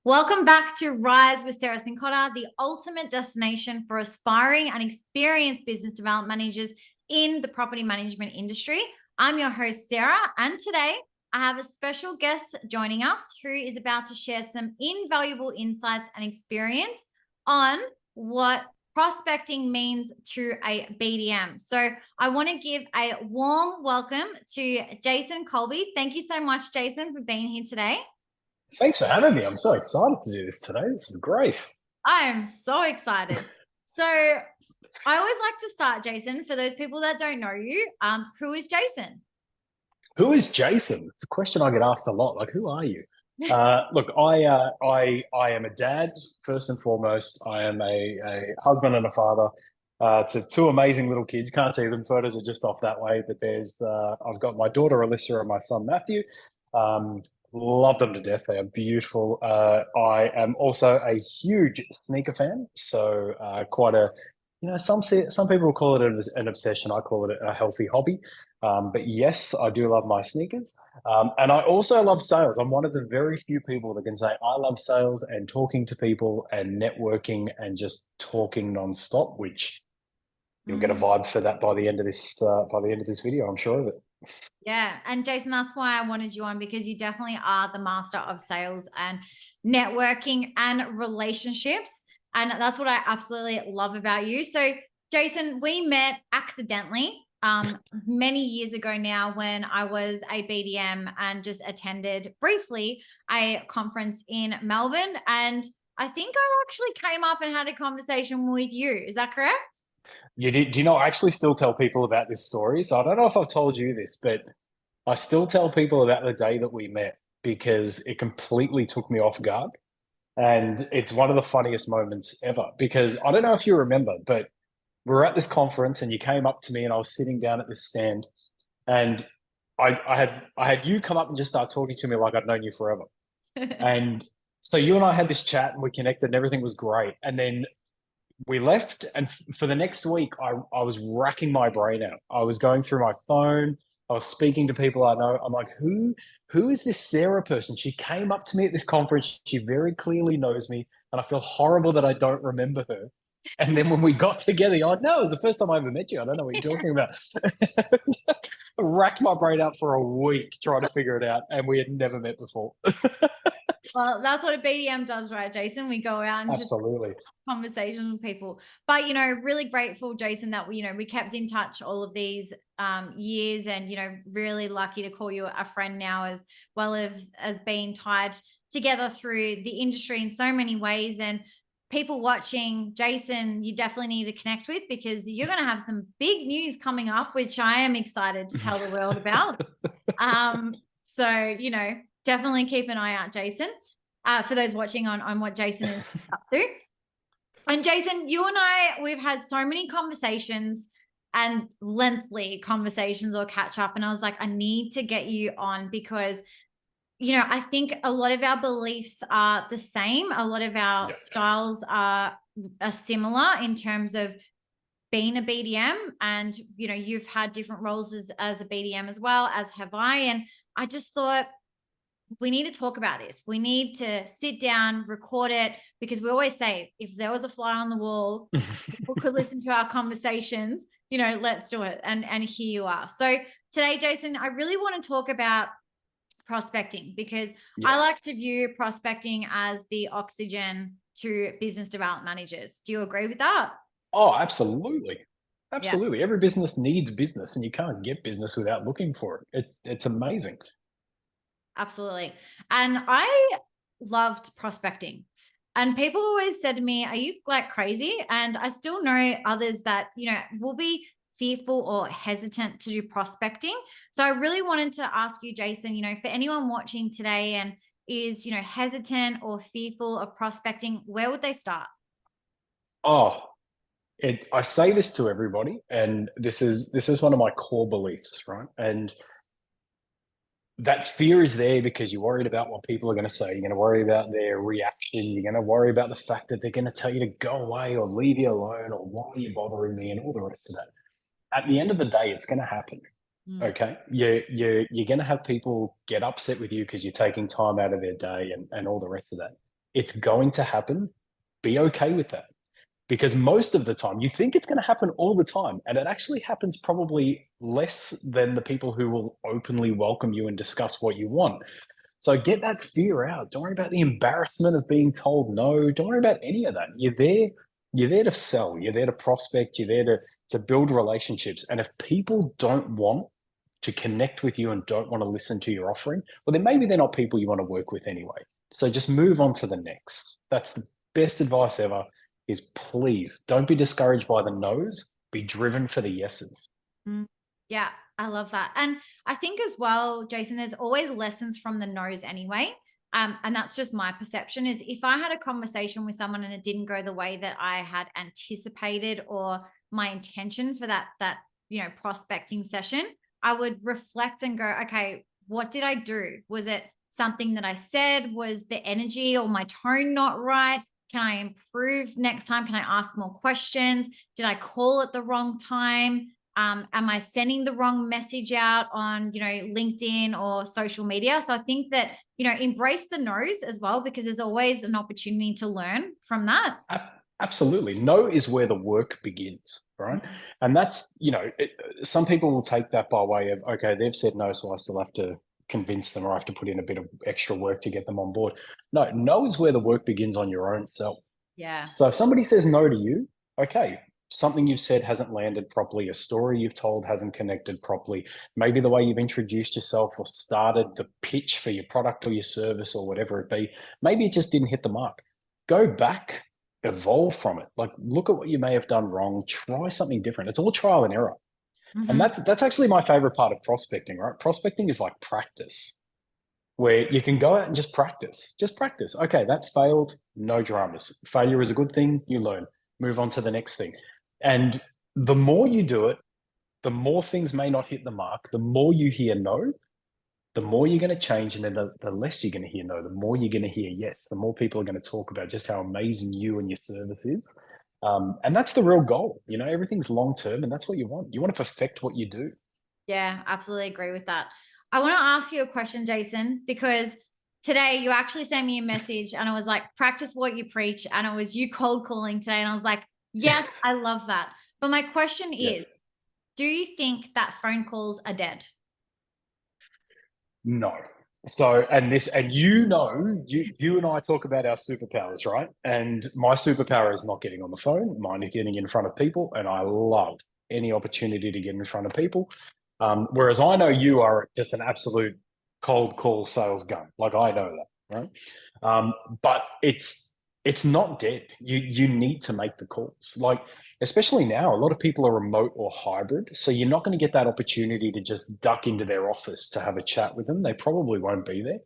Welcome back to Rise with Sarah Sincotta, the ultimate destination for aspiring and experienced business development managers in the property management industry. I'm your host, Sarah, and today I have a special guest joining us who is about to share some invaluable insights and experience on what prospecting means to a BDM. So I want to give a warm welcome to Jason Colbey. Thank you so much, Jason, for being here today. Thanks for having me. I'm so excited to do this today. This is great. I am so excited. So I always like to start, Jason, for those people that don't know you, who is Jason? Who is Jason? It's a question I get asked a lot. Like, who are you? Look, I am a dad, first and foremost. I am a husband and a father to two amazing little kids. Can't see them. Photos are just off that way. But I've got my daughter, Alyssa, and my son, Matthew. Love them to death. They are beautiful. I am also a huge sneaker fan. So some people will call it an obsession. I call it a healthy hobby. But yes, I do love my sneakers. And I also love sales. I'm one of the very few people that can say I love sales and talking to people and networking and just talking nonstop, which you'll get a vibe for that by the end of this video, I'm sure of it. Yeah. And Jason, that's why I wanted you on, because you definitely are the master of sales and networking and relationships. And that's what I absolutely love about you. So Jason, we met accidentally many years ago now when I was a BDM and just attended briefly a conference in Melbourne. And I think I actually came up and had a conversation with you. Is that correct? Do you know, I actually still tell people about this story. So I don't know if I've told you this, but I still tell people about the day that we met because it completely took me off guard. And it's one of the funniest moments ever, because I don't know if you remember, but we were at this conference and you came up to me and I was sitting down at this stand and I had you come up and just start talking to me like I'd known you forever. And so you and I had this chat and we connected and everything was great. And then we left, and for the next week, I was racking my brain out. I was going through my phone. I was speaking to people I know. I'm like, who is this Sarah person? She came up to me at this conference. She very clearly knows me, and I feel horrible that I don't remember her. And then when we got together, you're like, no, it was the first time I ever met you. I don't know what you're talking about. I racked my brain out for a week trying to figure it out, and we had never met before. Well, that's what a BDM does, right, Jason? We go out and absolutely just conversations with people. But, really grateful, Jason, that we kept in touch all of these years, and, really lucky to call you a friend now, as well as being tied together through the industry in so many ways. And people watching, Jason, you definitely need to connect with, because you're going to have some big news coming up, which I am excited to tell the world about. So, definitely keep an eye out, Jason, for those watching on what Jason is up to. And Jason, you and I, we've had so many conversations and lengthy conversations or catch up. And I was like, I need to get you on because, I think a lot of our beliefs are the same. A lot of our styles are similar in terms of being a BDM. And, you've had different roles as a BDM as well, as have I. And I just thought, we need to talk about this. We need to sit down, record it, because we always say, if there was a fly on the wall, people could listen to our conversations, let's do it. And here you are. So today, Jason, I really want to talk about prospecting, because I like to view prospecting as the oxygen to business development managers. Do you agree with that? Oh, absolutely. Absolutely. Yeah. Every business needs business, and you can't get business without looking for it. It's amazing. Absolutely. And I loved prospecting. And people always said to me, are you like crazy? And I still know others that, will be fearful or hesitant to do prospecting. So I really wanted to ask you, Jason, for anyone watching today and is, hesitant or fearful of prospecting, where would they start? I say this to everybody, and this is one of my core beliefs, right? And that fear is there because you're worried about what people are going to say. You're going to worry about their reaction. You're going to worry about the fact that they're going to tell you to go away or leave you alone or why are you bothering me and all the rest of that. at the end of the day, it's going to happen. Mm. Okay. You're going to have people get upset with you because you're taking time out of their day and all the rest of that. It's going to happen. Be okay with that. Because most of the time you think it's going to happen all the time, and it actually happens probably less than the people who will openly welcome you and discuss what you want. So get that fear out. Don't worry about the embarrassment of being told no. Don't worry about any of that. You're there to sell, you're there to prospect, you're there to build relationships. And if people don't want to connect with you and don't want to listen to your offering, well, then maybe they're not people you want to work with anyway. So just move on to the next. That's the best advice ever, is please don't be discouraged by the no's, be driven for the yeses. Mm. Yeah, I love that. And I think as well, Jason, there's always lessons from the no's anyway. And that's just my perception, is if I had a conversation with someone and it didn't go the way that I had anticipated, or my intention for that, prospecting session, I would reflect and go, okay, what did I do? Was it something that I said? Was the energy or my tone not right? Can I improve next time? Can I ask more questions? Did I call at the wrong time? Am I sending the wrong message out on, LinkedIn or social media? So I think that, embrace the no's as well, because there's always an opportunity to learn from that. Absolutely. No is where the work begins, right? Mhm. And that's, some people will take that by way of, okay, they've said no, so I still have to convince them, or I have to put in a bit of extra work to get them on board. No is where the work begins on your own self. Yeah. So if somebody says no to you, okay, something you've said hasn't landed properly, a story you've told hasn't connected properly, maybe the way you've introduced yourself or started the pitch for your product or your service or whatever it be, maybe it just didn't hit the mark. Go back, evolve from it. Like, look at what you may have done wrong, try something different. It's all trial and error. And Mhm. that's actually my favorite part of prospecting, right? Prospecting is like practice, where you can go out and just practice. Just practice. Okay, that failed, no dramas. Failure is a good thing, you learn. Move on to the next thing. And the more you do it, the more things may not hit the mark, the more you hear no, the more you're going to change. And then the less you're going to hear no, the more you're going to hear yes. The more people are going to talk about just how amazing you and your service is. And that's the real goal. Everything's long term, and that's what you want. You want to perfect what you do. Yeah, absolutely agree with that. I want to ask you a question, Jason, because today you actually sent me a message and it was like, practice what you preach. And it was you cold calling today. And I was like, yes, I love that. But my question Yeah. is, do you think that phone calls are dead? No. So, and you and I talk about our superpowers, right? And my superpower is not getting on the phone. Mine is getting in front of people, and I love any opportunity to get in front of people. Whereas I know you are just an absolute cold call sales gun. Like, I know that, right? But it's not dead. You need to make the calls. Like, especially now, a lot of people are remote or hybrid, so you're not going to get that opportunity to just duck into their office to have a chat with them. They probably won't be there.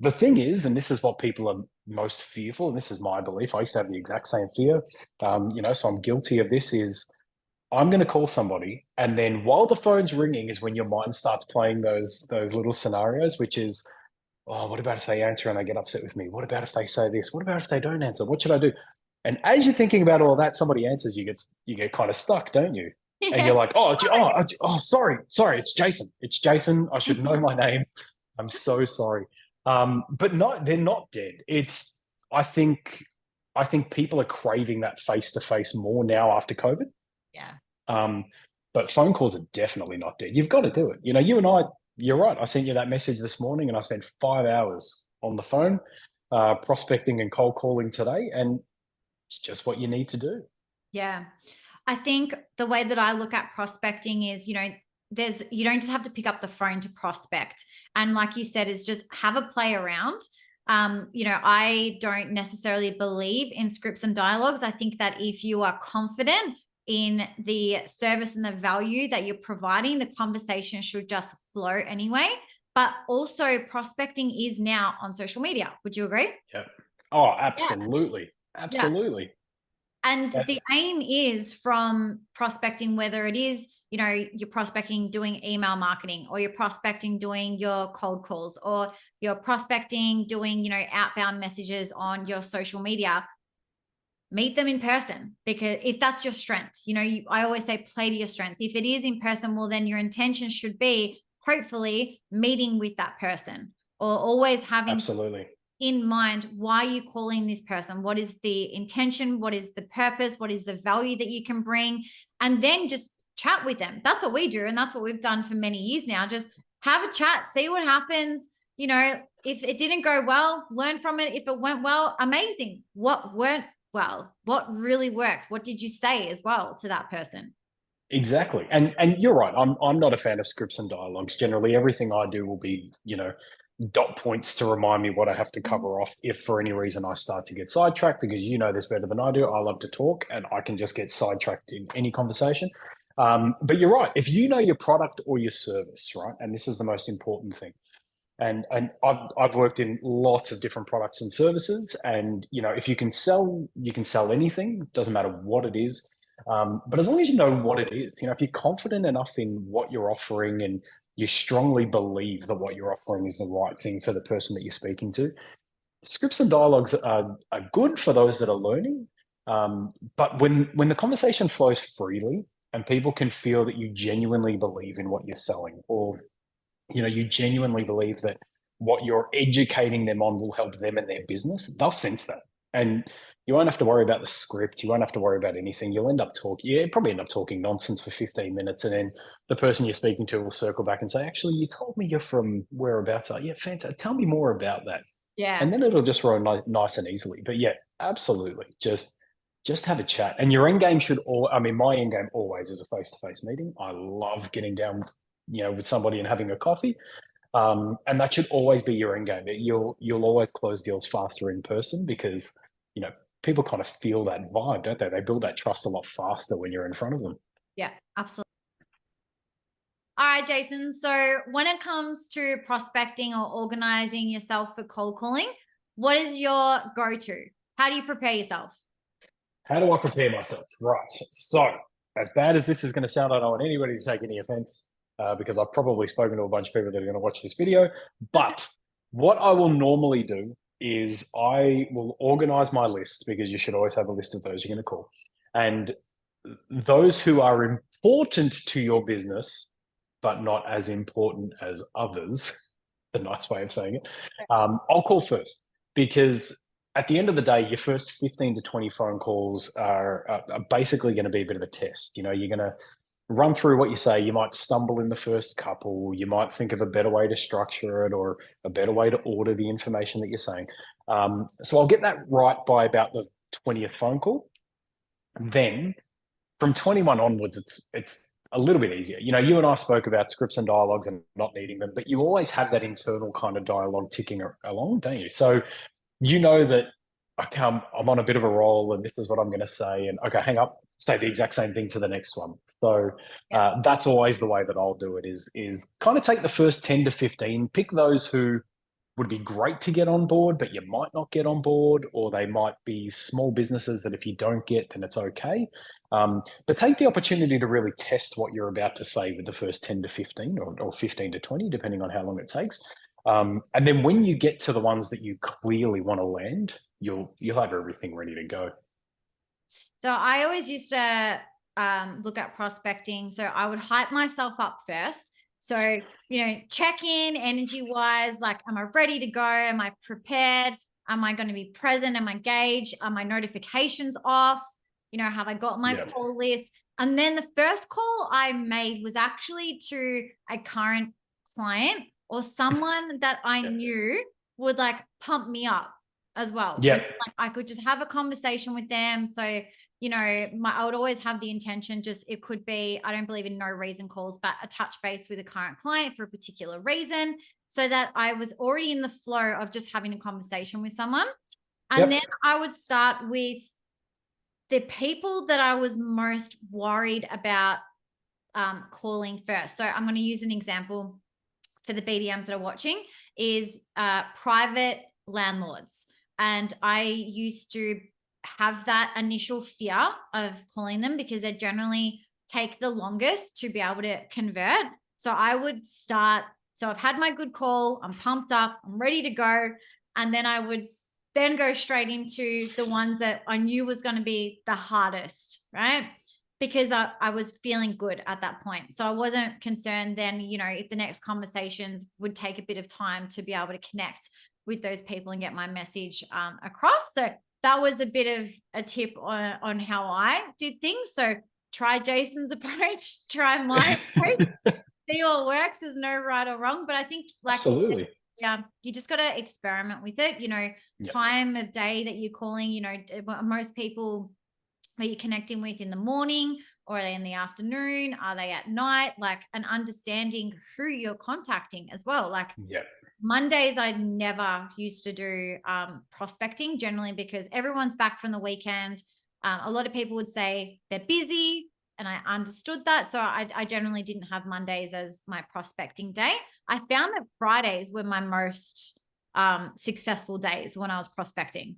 The thing is, and this is what people are most fearful, and this is my belief. I used to have the exact same fear, so I'm guilty of this. Is I'm going to call somebody, and then while the phone's ringing is when your mind starts playing those little scenarios, which is, oh, what about if they answer and they get upset with me? What about if they say this? What about if they don't answer? What should I do? And as you're thinking about all that, somebody answers, you get kind of stuck, don't you? And Yeah. you're like, sorry, it's Jason. It's Jason. I should know my name. I'm so sorry. But no, they're not dead. I think people are craving that face to face more now after COVID. Yeah. Um, but phone calls are definitely not dead. You've got to do it. You and I, you're right. I sent you that message this morning and I spent 5 hours on the phone prospecting and cold calling today. And it's just what you need to do. Yeah. I think the way that I look at prospecting is, you don't just have to pick up the phone to prospect. And like you said, is just have a play around. I don't necessarily believe in scripts and dialogues. I think that if you are confident in the service and the value that you're providing, the conversation should just flow anyway. But also prospecting is now on social media. Would you agree? Yeah. Oh, Yeah. absolutely. Yeah. Absolutely. And Yeah. the aim is from prospecting, whether it is, you're prospecting doing email marketing, or you're prospecting doing your cold calls, or you're prospecting doing, outbound messages on your social media. meet them in person, because if that's your strength, I always say play to your strength. If it is in person, well, then your intention should be hopefully meeting with that person, or always having Absolutely. in mind, why are you calling this person? What is the intention? What is the purpose? What is the value that you can bring? And then just chat with them. That's what we do. And that's what we've done for many years now. Just have a chat, see what happens. If it didn't go well, learn from it. If it went well, amazing. What went well? What really worked? What did you say as well to that person? Exactly. And you're right. I'm not a fan of scripts and dialogues. Generally, everything I do will be, dot points to remind me what I have to cover off if for any reason I start to get sidetracked, because you know this better than I do. I love to talk and I can just get sidetracked in any conversation. But you're right. If you know your product or your service, right, and this is the most important thing. And I've worked in lots of different products and services, and if you can sell anything. Doesn't matter what it is, but as long as you know what it is, if you're confident enough in what you're offering and you strongly believe that what you're offering is the right thing for the person that you're speaking to, scripts and dialogues are good for those that are learning. But when the conversation flows freely and people can feel that you genuinely believe in what you're selling, or you genuinely believe that what you're educating them on will help them and their business, they'll sense that. And you won't have to worry about the script. You won't have to worry about anything. You'll probably end up talking nonsense for 15 minutes. And then the person you're speaking to will circle back and say, actually, you told me you're from whereabouts. Yeah, fantastic. Tell me more about that. Yeah. And then it'll just roll nice and easily. But yeah, absolutely. Just have a chat. And your end game my end game always is a face-to-face meeting. I love getting down with somebody and having a coffee. And that should always be your end game. You'll always close deals faster in person, because, people kind of feel that vibe, don't they? They build that trust a lot faster when you're in front of them. Yeah, absolutely. All right, Jason. So when it comes to prospecting or organizing yourself for cold calling, what is your go-to? How do you prepare yourself? How do I prepare myself? Right. So, as bad as this is going to sound, I don't want anybody to take any offense, because I've probably spoken to a bunch of people that are going to watch this video. But what I will normally do is I will organize my list, because you should always have a list of those you're going to call. And those who are important to your business, but not as important as others, a nice way of saying it, I'll call first, because at the end of the day, your first 15 to 20 phone calls are basically going to be a bit of a test. You're going to run through what you say. You might stumble in the first couple. You might think of a better way to structure it, or a better way to order the information that you're saying. So I'll get that right by about the 20th phone call. Then from 21 onwards, it's a little bit easier. You and I spoke about scripts and dialogues and not needing them, but you always have that internal kind of dialogue ticking along, don't you? So you know that, okay, I'm on a bit of a roll and this is what I'm going to say. And okay, hang up, say the exact same thing for the next one. So that's always the way that I'll do it, is kind of take the first 10 to 15, pick those who would be great to get on board, but you might not get on board, or they might be small businesses that if you don't get, then it's okay. But take the opportunity to really test what you're about to say with the first 10 to 15, or 15 to 20, depending on how long it takes. And then when you get to the ones that you clearly want to land, you'll have everything ready to go. So I always used to look at prospecting. So I would hype myself up first. So, check in energy wise, like, am I ready to go? Am I prepared? Am I going to be present? Am I engaged? Are my notifications off? Have I got my call list? And then the first call I made was actually to a current client, or someone that I knew would like pump me up as well. Yeah. Like I could just have a conversation with them. So, I would always have the intention, it could be, I don't believe in no reason calls, but a touch base with a current client for a particular reason, so that I was already in the flow of just having a conversation with someone. And then I would start with the people that I was most worried about calling first. So I'm going to use an example for the BDMs that are watching, is private landlords. And I used to have that initial fear of calling them, because they generally take the longest to be able to convert. So I would start, so I've had my good call, I'm pumped up, I'm ready to go. And then I would then go straight into the ones that I knew was going to be the hardest, right? Because I was feeling good at that point. So I wasn't concerned then, you know, if the next conversations would take a bit of time to be able to connect with those people and get my message across. So that was a bit of a tip on how I did things. So try Jason's approach, try my approach, see what works. There's no right or wrong. But I think like, Absolutely. yeah, you just got to experiment with it. You know, time of day that you're calling, you know, most people that you're connecting with in the morning, or are they in the afternoon? Are they at night? Like, and understanding who you're contacting as well. Like, Mondays, I never used to do prospecting, generally because everyone's back from the weekend. A lot of people would say they're busy, and I understood that. So I generally didn't have Mondays as my prospecting day. I found that Fridays were my most successful days when I was prospecting.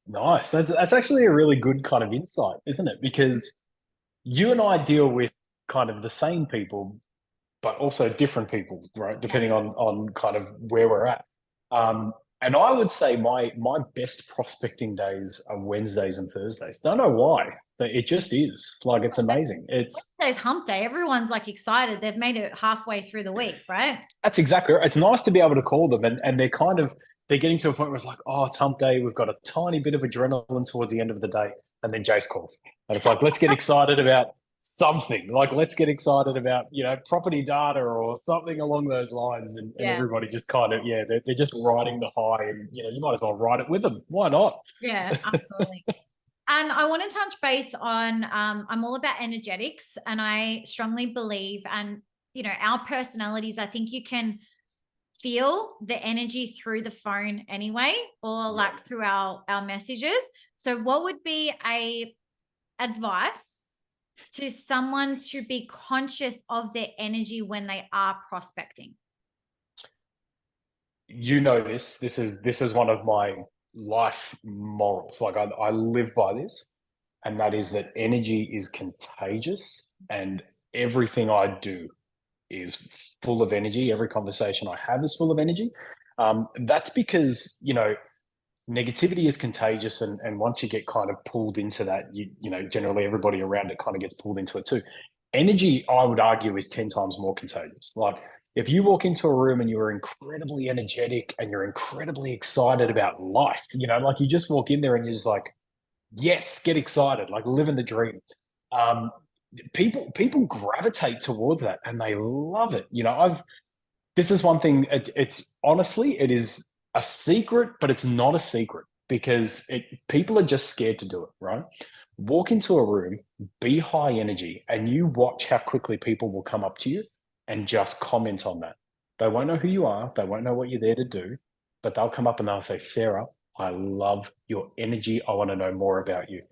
Nice. That's actually a really good kind of insight, isn't it? Because you and I deal with kind of the same people, but also different people, right? Depending on kind of where we're at. And I would say my best prospecting days are Wednesdays and Thursdays. Don't know why, but it just is. Like, it's amazing. Wednesday's hump day. Everyone's like excited. They've made it halfway through the week, right? That's exactly right. It's nice to be able to call them, and they're getting to a point where it's like, oh, it's hump day. We've got a tiny bit of adrenaline towards the end of the day. And then Jace calls. And it's like, let's get excited about something. Like, let's get excited about, you know, property data or something along those lines. And everybody just kind of, they're just riding the high. And, you know, you might as well ride it with them. Why not? Yeah, absolutely. And I want to touch base on, I'm all about energetics, and I strongly believe, and, you know, our personalities, I think you can feel the energy through the phone anyway, or like through our messages. So what would be a advice to someone to be conscious of their energy when they are prospecting? You know, this is one of my life morals. Like, I live by this, and that is that energy is contagious, and everything I do is full of energy. Every conversation I have is full of energy. That's because, you know, negativity is contagious, and once you get kind of pulled into that, you know, generally everybody around it kind of gets pulled into it too. Energy, I would argue, is 10 times more contagious. Like, if you walk into a room and you're incredibly energetic and you're incredibly excited about life, you know, like, you just walk in there and you're just like, yes, get excited, like living the dream. People gravitate towards that, and they love it. You know, this is one thing. It's honestly, it is a secret, but it's not a secret, because people are just scared to do it. Right? Walk into a room, be high energy, and you watch how quickly people will come up to you and just comment on that. They won't know who you are. They won't know what you're there to do, but they'll come up and they'll say, "Sarah, I love your energy. I want to know more about you."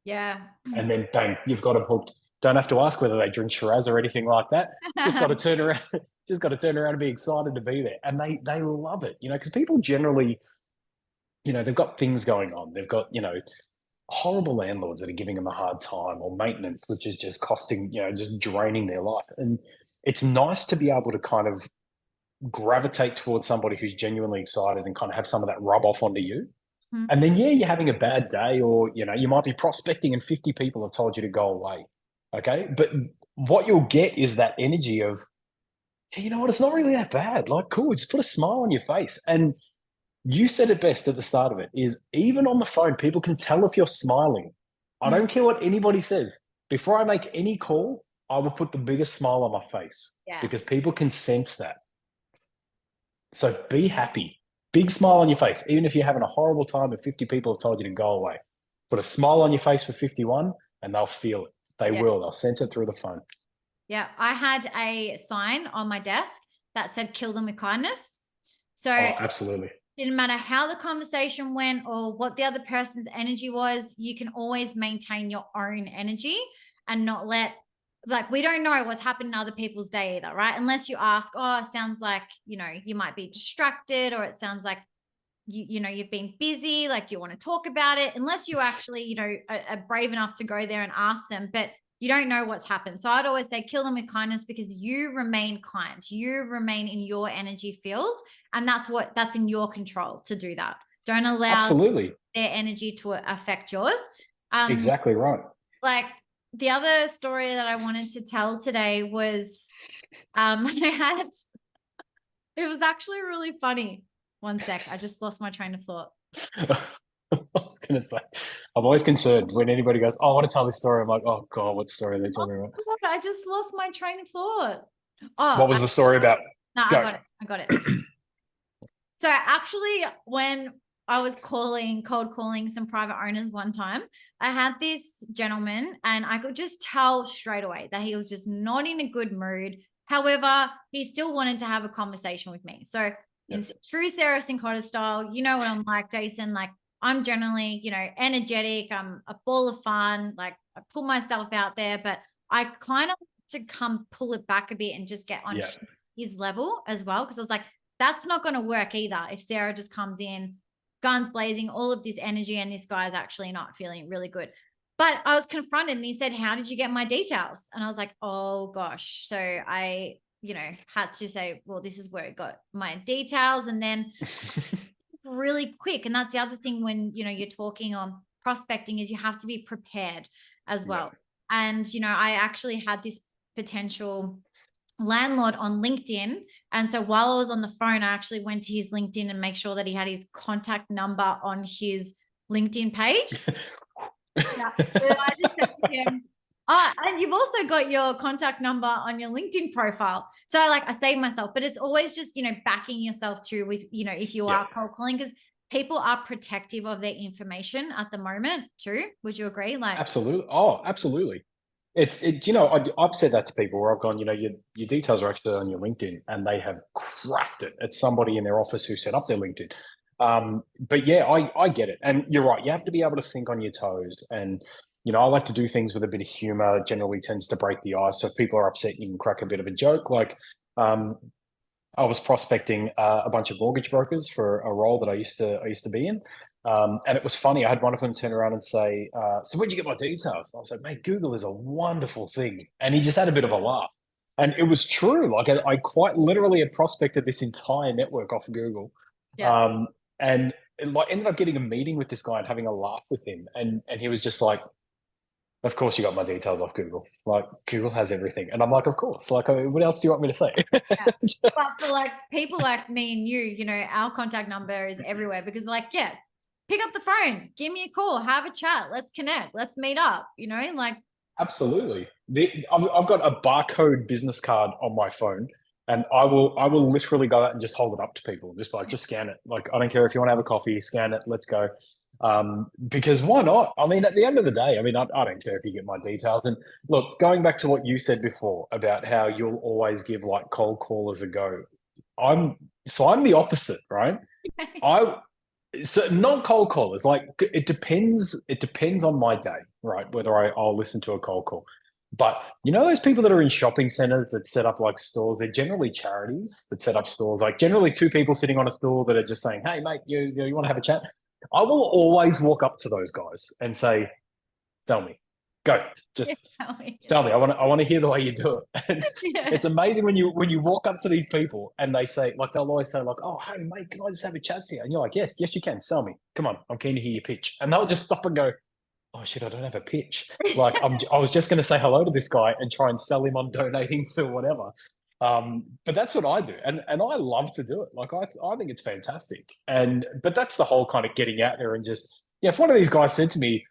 Yeah. And then bang, you've got them hooked. Don't have to ask whether they drink Shiraz or anything like that. Just got to turn around. Just got to turn around and be excited to be there. And they love it, you know, because people generally, you know, they've got things going on. They've got, you know, horrible landlords that are giving them a hard time, or maintenance, which is just costing, you know, just draining their life. And it's nice to be able to kind of gravitate towards somebody who's genuinely excited and kind of have some of that rub off onto you. And then, you're having a bad day, or, you know, you might be prospecting and 50 people have told you to go away. Okay. But what you'll get is that energy of, hey, you know what? It's not really that bad. Like, cool. Just put a smile on your face. And you said it best at the start of it, is even on the phone, people can tell if you're smiling. I don't care what anybody says. Before I make any call, I will put the biggest smile on my face, because people can sense that. So be happy. Big smile on your face. Even if you're having a horrible time and 50 people have told you to go away, put a smile on your face for 51 and they'll feel it. They will. They'll sense it through the phone. Yeah. I had a sign on my desk that said, "Kill them with kindness." So absolutely. Didn't matter how the conversation went or what the other person's energy was, you can always maintain your own energy and not let, like, we don't know what's happened in other people's day either, right? Unless you ask, oh, it sounds like, you know, you might be distracted, or it sounds like you know, you've been busy. Like, do you want to talk about it? Unless you actually, you know, are brave enough to go there and ask them, but you don't know what's happened. So I'd always say kill them with kindness, because you remain kind. You remain in your energy field. And that's in your control to do that. Don't allow Absolutely. their energy to affect yours. Exactly right. Like the other story that I wanted to tell today was it was actually really funny. One sec, I just lost my train of thought. I was going to say, I'm always concerned when anybody goes, oh, I want to tell this story. I'm like, oh God, what story are they talking about? God, I just lost my train of thought. Oh, What was the story about? no, Go. I got it. So actually, when I was cold calling some private owners one time, I had this gentleman and I could just tell straight away that he was just not in a good mood. However, he still wanted to have a conversation with me. So in true Sarah Sincotta style, you know what I'm like, Jason, like I'm generally, energetic. I'm a ball of fun. Like I put myself out there, but I kind of to come pull it back a bit and just get on his level as well. Cause I was like, that's not going to work either. If Sarah just comes in, guns blazing, all of this energy, and this guy's actually not feeling really good. But I was confronted and he said, how did you get my details? And I was like, oh gosh. So I, had to say, well, this is where it got my details. And then really quick. And that's the other thing when, you're talking on prospecting is you have to be prepared as well. And, I actually had this potential landlord on LinkedIn. And so while I was on the phone, I actually went to his LinkedIn and make sure that he had his contact number on his LinkedIn page. So I just said to him, oh, and you've also got your contact number on your LinkedIn profile. So I saved myself, but it's always just, backing yourself too with, if you are cold calling, because people are protective of their information at the moment too. Would you agree? Absolutely. Oh, absolutely. I've said that to people where I've gone, your details are actually on your LinkedIn, and they have cracked it. It's somebody in their office who set up their LinkedIn. But yeah, I get it. And you're right. You have to be able to think on your toes. And, I like to do things with a bit of humor. It generally tends to break the ice. So if people are upset, you can crack a bit of a joke. Like, I was prospecting a bunch of mortgage brokers for a role that I used to be in. And it was funny. I had one of them turn around and say, so where'd you get my details? I was like, mate, Google is a wonderful thing. And he just had a bit of a laugh. And it was true. Like I quite literally had prospected this entire network off of Google. And ended up getting a meeting with this guy and having a laugh with him. And he was just like, of course you got my details off Google. Like Google has everything. And I'm like, of course. Like, what else do you want me to say? But for people like me and you, our contact number is everywhere because pick up the phone, give me a call, have a chat, let's connect, let's meet up, Absolutely. I've got a barcode business card on my phone, and I will literally go out and just hold it up to people, just scan it. Like, I don't care if you want to have a coffee, scan it, let's go. Because why not? I mean, at the end of the day, I don't care if you get my details. And look, going back to what you said before about how you'll always give like cold callers a go. I'm the opposite, right? So not cold callers. Like it depends on my day, right? Whether I'll listen to a cold call. But those people that are in shopping centers that set up like stores, they're generally charities that set up stores. Like generally two people sitting on a stool that are just saying, hey mate, you want to have a chat? I will always walk up to those guys and say, sell me. Go. Just sell me. I want to hear the way you do it. And it's amazing when you walk up to these people and they say, like, they'll always say, like, oh, hey mate, can I just have a chat to you? And you're like, yes, you can. Sell me. Come on, I'm keen to hear your pitch. And they'll just stop and go, oh shit, I don't have a pitch. Like I was just going to say hello to this guy and try and sell him on donating to whatever. But that's what I do, and I love to do it. Like I think it's fantastic. But that's the whole kind of getting out there and just if one of these guys said to me,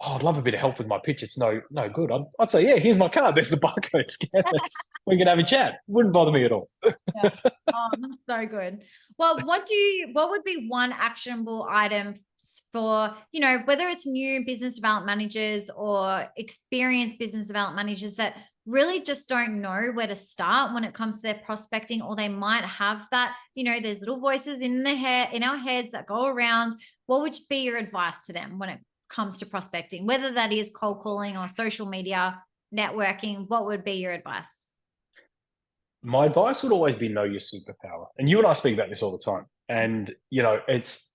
oh, I'd love a bit of help with my pitch, it's no good. I'd say, yeah, here's my card. There's the barcode. Scan it. We can have a chat. Wouldn't bother me at all. Yeah. Oh, that's so good. Well, what would be one actionable item for, whether it's new business development managers or experienced business development managers that really just don't know where to start when it comes to their prospecting, or they might have that, there's little voices in our heads that go around. What would be your advice to them when it comes to prospecting, whether that is cold calling or social media, networking? What would be your advice? My advice would always be know your superpower. And you and I speak about this all the time. And, it's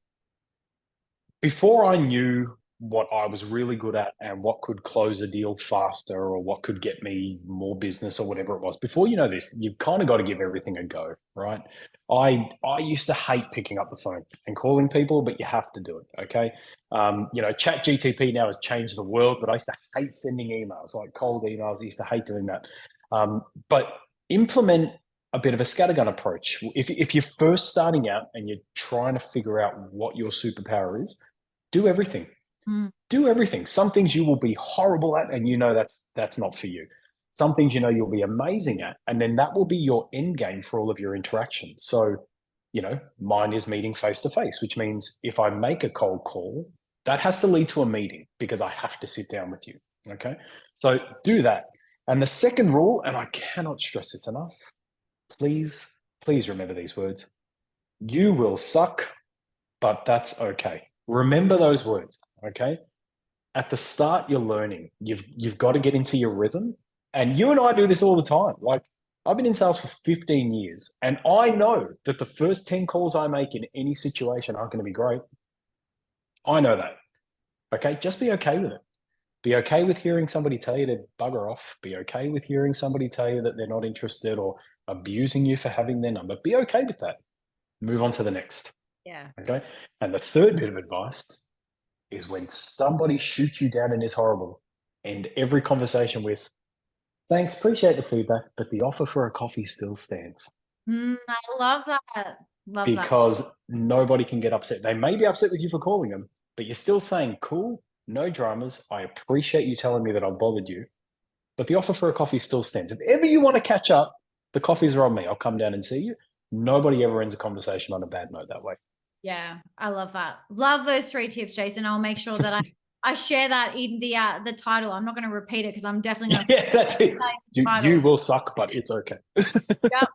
before I knew what I was really good at and what could close a deal faster or what could get me more business or whatever it was. Before you know this, you've kind of got to give everything a go, right? I used to hate picking up the phone and calling people, but you have to do it, okay? Chat GTP now has changed the world, but I used to hate sending emails, like cold emails. I used to hate doing that. But implement a bit of a scattergun approach. If you're first starting out and you're trying to figure out what your superpower is, do everything. Do everything. Some things you will be horrible at, and that's not for you. Some things you'll be amazing at, and then that will be your end game for all of your interactions. So, mine is meeting face to face, which means if I make a cold call, that has to lead to a meeting because I have to sit down with you. Okay. So do that. And the second rule, and I cannot stress this enough, please remember these words. You will suck, but that's okay. Remember those words. Okay. At the start, you're learning. You've got to get into your rhythm. And you and I do this all the time. Like, I've been in sales for 15 years, and I know that the first 10 calls I make in any situation aren't going to be great. I know that. Okay. Just be okay with it. Be okay with hearing somebody tell you to bugger off. Be okay with hearing somebody tell you that they're not interested or abusing you for having their number. Be okay with that. Move on to the next. Yeah. Okay. And the third bit of advice is when somebody shoots you down and is horrible, end every conversation with, thanks, appreciate the feedback, but the offer for a coffee still stands. I love that. Because nobody can get upset. They may be upset with you for calling them, but you're still saying, cool, no dramas. I appreciate you telling me that I bothered you, but the offer for a coffee still stands. If ever you want to catch up, the coffees are on me. I'll come down and see you. Nobody ever ends a conversation on a bad note that way. Yeah, I love that. Love those 3 tips, Jason. I'll make sure that I share that in the title. I'm not going to repeat it because I'm definitely going to. Yeah, that's it. You will suck, but it's okay. Yep.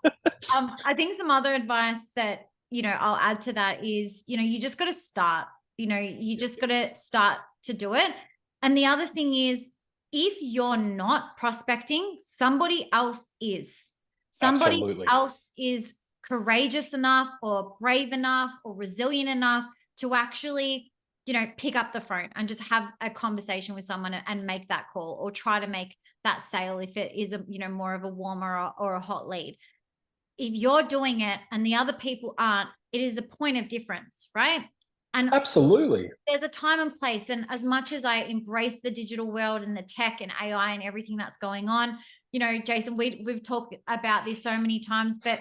I think some other advice that, I'll add to that is, you just got to start, you just got to start to do it. And the other thing is, if you're not prospecting, somebody else is. Somebody Absolutely. else is courageous enough or brave enough or resilient enough to actually, pick up the phone and just have a conversation with someone and make that call or try to make that sale if it is more of a warmer or a hot lead. If you're doing it and the other people aren't, it is a point of difference, right? And absolutely, there's a time and place. And as much as I embrace the digital world and the tech and AI and everything that's going on, Jason, we've talked about this so many times, but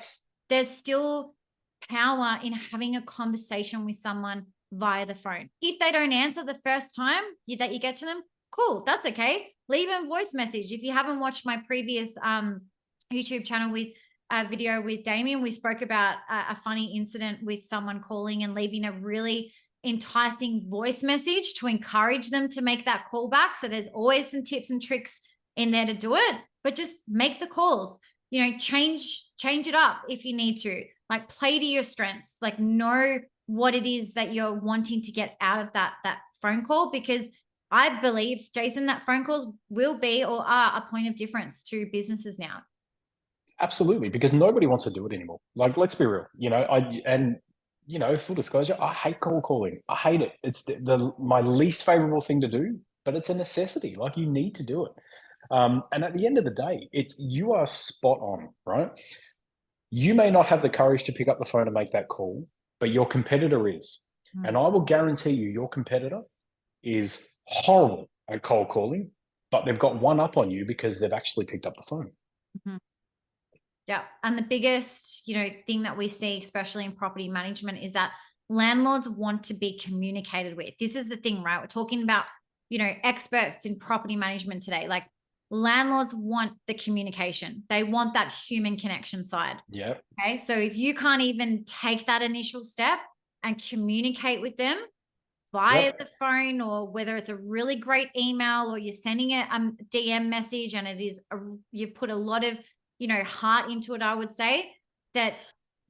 there's still power in having a conversation with someone via the phone. If they don't answer the first time that you get to them, cool, that's okay. Leave a voice message. If you haven't watched my previous YouTube channel with a video with Damien, we spoke about a funny incident with someone calling and leaving a really enticing voice message to encourage them to make that call back. So there's always some tips and tricks in there to do it, but just make the calls, change it up if you need to, like play to your strengths, like know what it is that you're wanting to get out of that phone call, because I believe, Jason, that phone calls will be or are a point of difference to businesses now. Absolutely, because nobody wants to do it anymore. Like, let's be real, full disclosure, I hate cold calling. I hate it. It's my least favorable thing to do, but it's a necessity. Like, you need to do it. And at the end of the day, you are spot on, right? You may not have the courage to pick up the phone and make that call, but your competitor is. And I will guarantee you, your competitor is horrible at cold calling, but they've got one up on you because they've actually picked up the phone. Mm-hmm. Yeah. And the biggest, thing that we see, especially in property management, is that landlords want to be communicated with. This is the thing, right? We're talking about, experts in property management today. Like, landlords want the communication. They want that human connection side. Yeah. Okay. So if you can't even take that initial step and communicate with them via the phone, or whether it's a really great email or you're sending a DM message and you put a lot of, heart into it, I would say that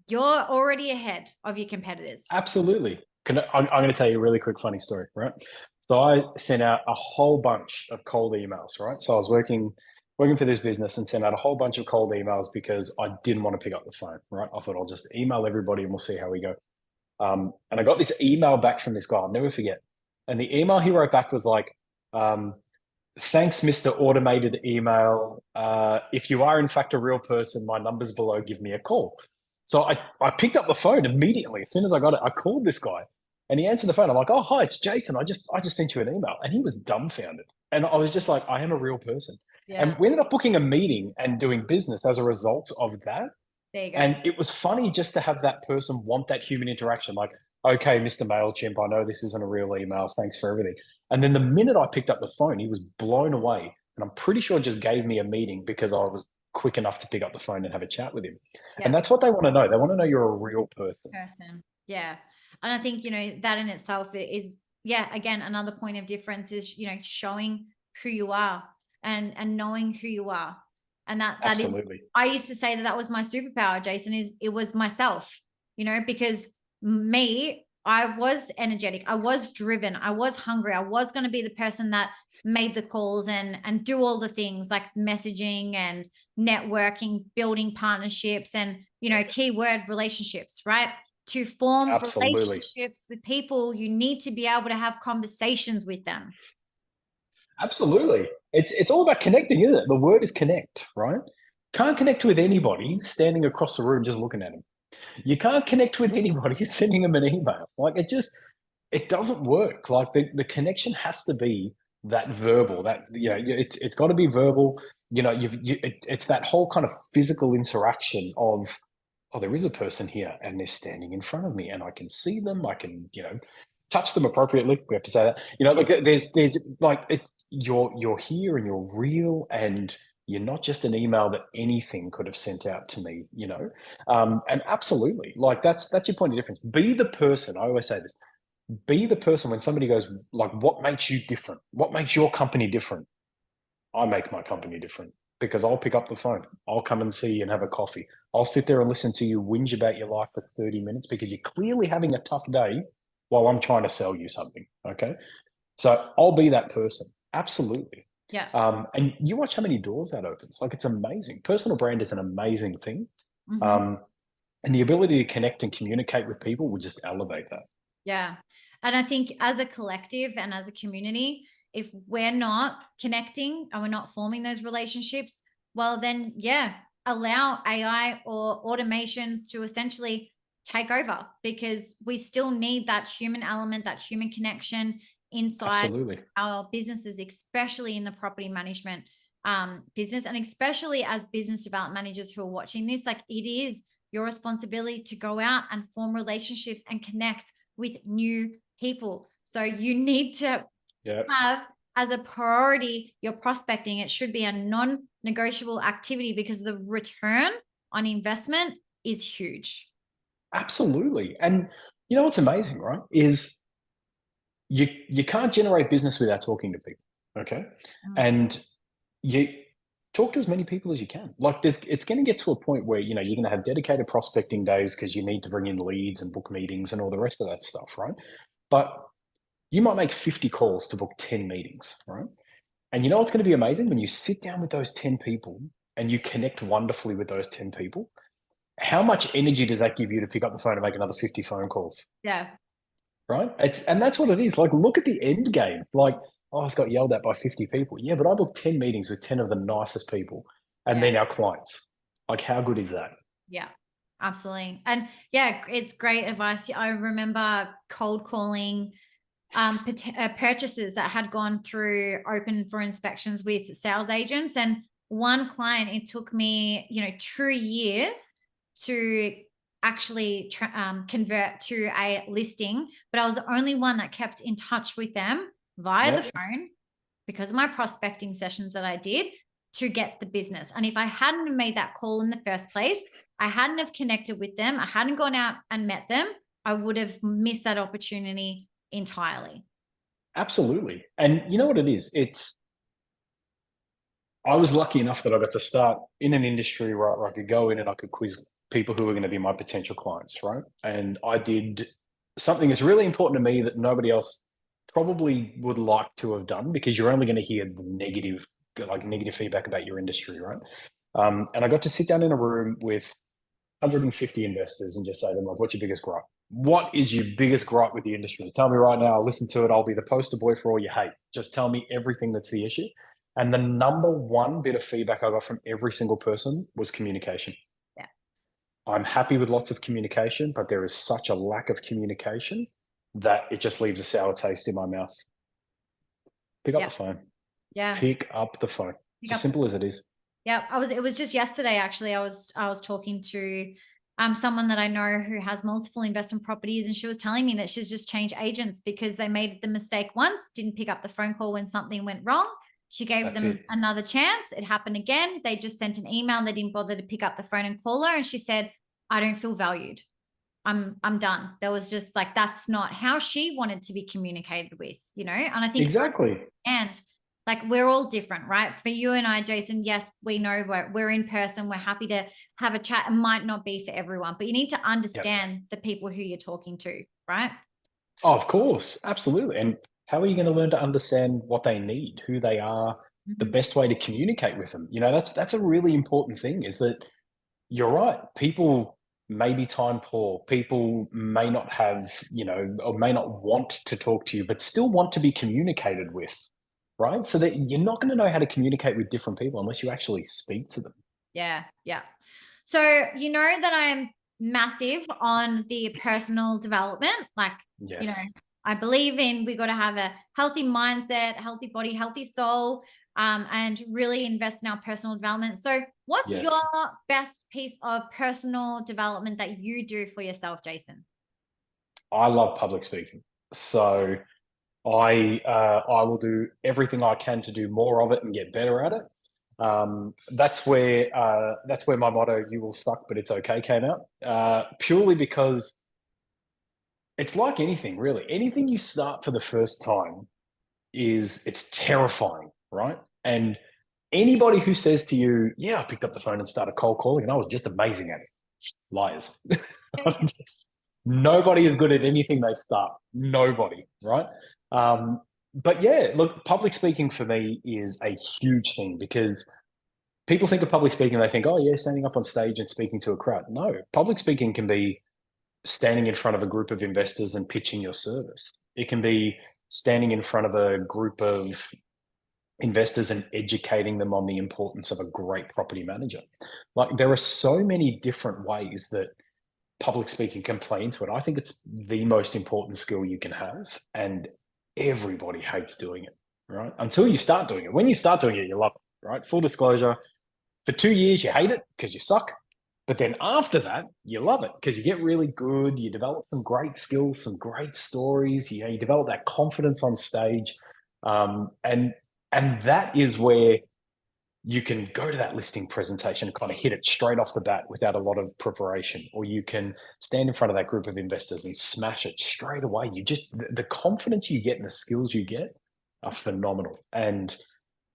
you're already ahead of your competitors. Absolutely. I'm going to tell you a really quick funny story, right? So I sent out a whole bunch of cold emails, right? So I was working for this business and sent out a whole bunch of cold emails because I didn't want to pick up the phone, right? I thought I'll just email everybody and we'll see how we go. And I got this email back from this guy, I'll never forget. And the email he wrote back was like, thanks, Mr. Automated Email. If you are in fact a real person, my number's below, give me a call. So I picked up the phone immediately. As soon as I got it, I called this guy and he answered the phone. I'm like, oh, hi, it's Jason. I just sent you an email. And he was dumbfounded. And I was just like, I am a real person. Yeah. And we ended up booking a meeting and doing business as a result of that. There you go. And it was funny just to have that person want that human interaction. Like, okay, Mr. MailChimp, I know this isn't a real email. Thanks for everything. And then the minute I picked up the phone, he was blown away. And I'm pretty sure just gave me a meeting because I was quick enough to pick up the phone and have a chat with him. Yeah. And that's what they want to know. They want to know you're a real person. Yeah. And I think, that in itself is, again, another point of difference is, showing who you are and knowing who you are. And that Absolutely. is, I used to say that was my superpower, Jason, it was myself, because me, I was energetic, I was driven, I was hungry, I was going to be the person that made the calls and do all the things like messaging and networking, building partnerships and, keyword relationships, right? To form relationships with people, you need to be able to have conversations with them. Absolutely. It's all about connecting, isn't it? The word is connect, right? Can't connect with anybody standing across the room just looking at them. You can't connect with anybody sending them an email. Like it doesn't work. Like the connection has to be that verbal, that, it's got to be verbal. It's that whole kind of physical interaction of, oh, there is a person here and they're standing in front of me and I can see them. I can, touch them appropriately. We have to say that, like there's like you're here and you're real and you're not just an email that anything could have sent out to me, and absolutely, like that's your point of difference. Be the person. I always say this, be the person when somebody goes like, what makes you different? What makes your company different? I make my company different because I'll pick up the phone. I'll come and see you and have a coffee. I'll sit there and listen to you whinge about your life for 30 minutes because you're clearly having a tough day while I'm trying to sell you something. Okay. So I'll be that person. Absolutely. Yeah. And you watch how many doors that opens. Like, it's amazing. Personal brand is an amazing thing. And the ability to connect and communicate with people will just elevate that. Yeah. And I think as a collective and as a community, if we're not connecting and we're not forming those relationships, well, then, allow AI or automations to essentially take over because we still need that human element, that human connection inside Absolutely. our businesses, especially in the property management business. And especially as business development managers who are watching this, like it is your responsibility to go out and form relationships and connect with new people. So you need to have as a priority your prospecting. It should be a non-negotiable activity because the return on investment is huge. Absolutely. And what's amazing, right, is you can't generate business without talking to people. Okay. And you talk to as many people as you can. Like it's going to get to a point where, you're going to have dedicated prospecting days because you need to bring in leads and book meetings and all the rest of that stuff. Right. But you might make 50 calls to book 10 meetings. Right. And what's going to be amazing when you sit down with those 10 people and you connect wonderfully with those 10 people, how much energy does that give you to pick up the phone and make another 50 phone calls? Yeah. Right. And that's what it is. Like, look at the end game. Like, oh, I just got yelled at by 50 people. Yeah, but I booked 10 meetings with 10 of the nicest people and then our clients. Like, how good is that? Yeah, absolutely. And it's great advice. I remember cold calling purchases that had gone through open for inspections with sales agents. And one client, it took me, 2 years to actually convert to a listing, but I was the only one that kept in touch with them via the phone because of my prospecting sessions that I did to get the business. And if I hadn't made that call in the first place, I hadn't have connected with them, I hadn't gone out and met them, I would have missed that opportunity entirely. Absolutely. And you know what it is? I was lucky enough that I got to start in an industry where I could go in and I could quiz people who were going to be my potential clients, right? And I did something that's really important to me that nobody else probably would like to have done because you're only going to hear the negative feedback about your industry, right? And I got to sit down in a room with 150 investors and just say to them, like, what's your biggest gripe? What is your biggest gripe with the industry? Tell me right now. I'll listen to it. I'll be the poster boy for all you hate. Just tell me everything that's the issue. And the number one bit of feedback I got from every single person was communication. Yeah. I'm happy with lots of communication, but there is such a lack of communication that it just leaves a sour taste in my mouth. Pick up the phone. Yeah. Pick up the phone. It's as simple as it is. Yeah. It was just yesterday, actually. I was talking to someone that I know who has multiple investment properties, and she was telling me that she's just changed agents because they made the mistake once, didn't pick up the phone call when something went wrong. She gave them another chance. It happened again. They just sent an email. They didn't bother to pick up the phone and call her. And she said, I don't feel valued. I'm done. There was just like, that's not how she wanted to be communicated with, you know? And I think exactly. And like, we're all different, right? For you and I, Jason, yes, we know we're in person. We're happy to have a chat. It might not be for everyone, but you need to understand the people who you're talking to, right? Oh, of course. Absolutely. And how are you going to learn to understand what they need, who they are, the best way to communicate with them? You know, that's a really important thing, is that you're right. People may be time poor. People may not have, you know, or may not want to talk to you, but still want to be communicated with, right? So that you're not going to know how to communicate with different people unless you actually speak to them. Yeah. Yeah. So, you know that I'm massive on the personal development. Like, you know, I believe in, we got to have a healthy mindset, healthy body, healthy soul, and really invest in our personal development. So what's your best piece of personal development that you do for yourself, Jason? I love public speaking. So I will do everything I can to do more of it and get better at it. That's where my motto, "You will suck, but it's okay," came out. Purely because it's like anything, really. Anything you start for the first time it's terrifying, right? And anybody who says to you, "Yeah, I picked up the phone and started cold calling, and I was just amazing at it," liars. Nobody is good at anything they start. Nobody, right? But yeah, look, public speaking for me is a huge thing, because people think of public speaking, they think, oh yeah, standing up on stage and speaking to a crowd. No, public speaking can be standing in front of a group of investors and pitching your service. It can be standing in front of a group of investors and educating them on the importance of a great property manager. Like, there are so many different ways that public speaking can play into it. I think it's the most important skill you can have, and everybody hates doing it, right? Until you start doing it. When you start doing it, you love it, right? Full disclosure, for 2 years, you hate it because you suck. But then after that, you love it because you get really good. You develop some great skills, some great stories. You develop that confidence on stage. And that is where you can go to that listing presentation and kind of hit it straight off the bat without a lot of preparation, or you can stand in front of that group of investors and smash it straight away. The confidence you get and the skills you get are phenomenal. And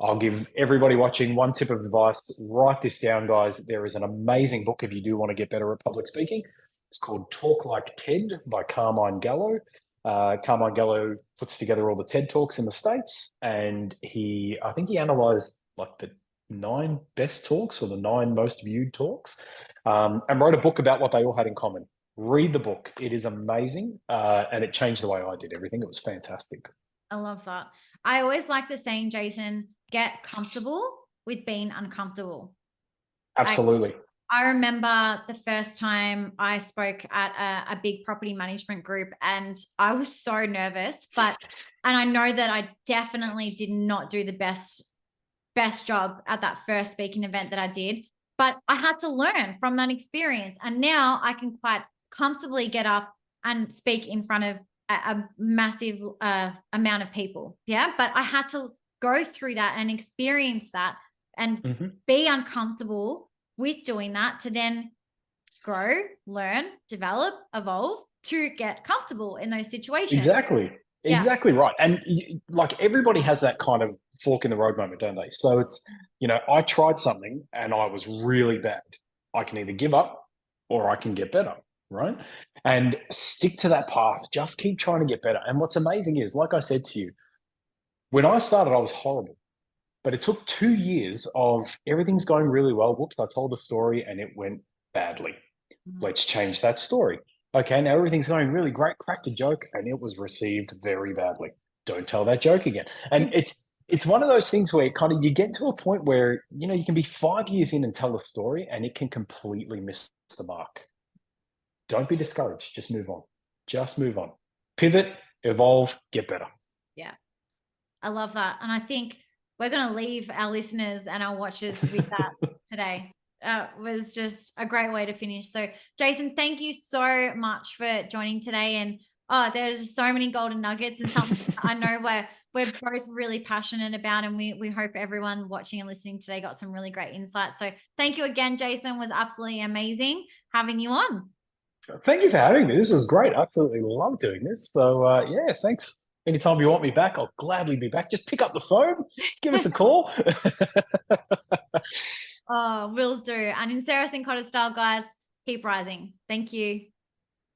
I'll give everybody watching one tip of advice. Write this down, guys. There is an amazing book if you do want to get better at public speaking. It's called Talk Like TED by Carmine Gallo. Carmine Gallo puts together all the TED Talks in the States, and I think he analyzed like the 9 best talks or the 9 most viewed talks, and wrote a book about what they all had in common. Read the book. It is amazing, and it changed the way I did everything. It was fantastic. I love that. I always like the saying, Jason, get comfortable with being uncomfortable. Absolutely. I remember the first time I spoke at a big property management group, and I was so nervous, and I know that I definitely did not do the best job at that first speaking event that I did, but I had to learn from that experience. And now I can quite comfortably get up and speak in front of a massive amount of people. Yeah. But I had to go through that and experience that and be uncomfortable with doing that to then grow, learn, develop, evolve to get comfortable in those situations. Exactly right. And like, everybody has that kind of fork in the road moment, don't they? So it's, I tried something and I was really bad. I can either give up or I can get better, right? And stick to that path. Just keep trying to get better. And what's amazing is, like I said to you, when I started, I was horrible. But it took 2 years of everything's going really well. Whoops, I told a story and it went badly. Let's change that story. Okay, now everything's going really great. Cracked a joke and it was received very badly. Don't tell that joke again. And it's one of those things where kind of you get to a point where you can be 5 years in and tell a story and it can completely miss the mark. Don't be discouraged. Just move on. Just move on. Pivot, evolve, get better. Yeah. I love that. And I think we're going to leave our listeners and our watchers with that today. Was just a great way to finish. So, Jason, thank you so much for joining today. And there's so many golden nuggets and something I know we're both really passionate about, and we hope everyone watching and listening today got some really great insights. So, thank you again, Jason. It was absolutely amazing having you on. Thank you for having me. This was great. I absolutely love doing this. So, yeah, thanks. Anytime you want me back, I'll gladly be back. Just pick up the phone, give us a call. Oh, will do. And in Sarah Sin Cotter style, guys, keep rising. Thank you.